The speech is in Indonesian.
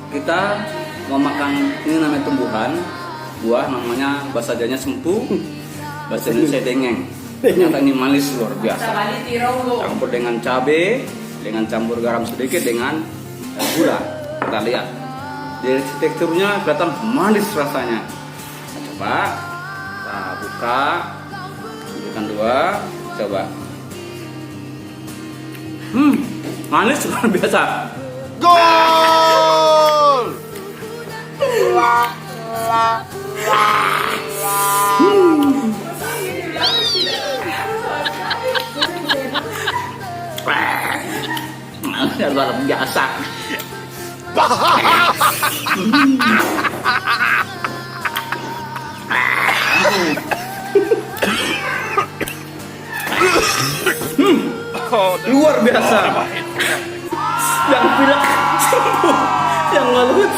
kita mau makan ini namanya tumbuhan buah, namanya bahasa Jawanya sempu, bahasa Indonesia dengeng. Ternyata ini manis luar biasa. Campur dengan cabai, dengan campur garam sedikit, dengan gula. Kita lihat, dari teksturnya kelihatan manis rasanya. Nah, coba kita buka, yang kedua, coba. Manis luar biasa. Gol! Luar biasa. Luar biasa. Yang pilek sembuh, yang ngeluh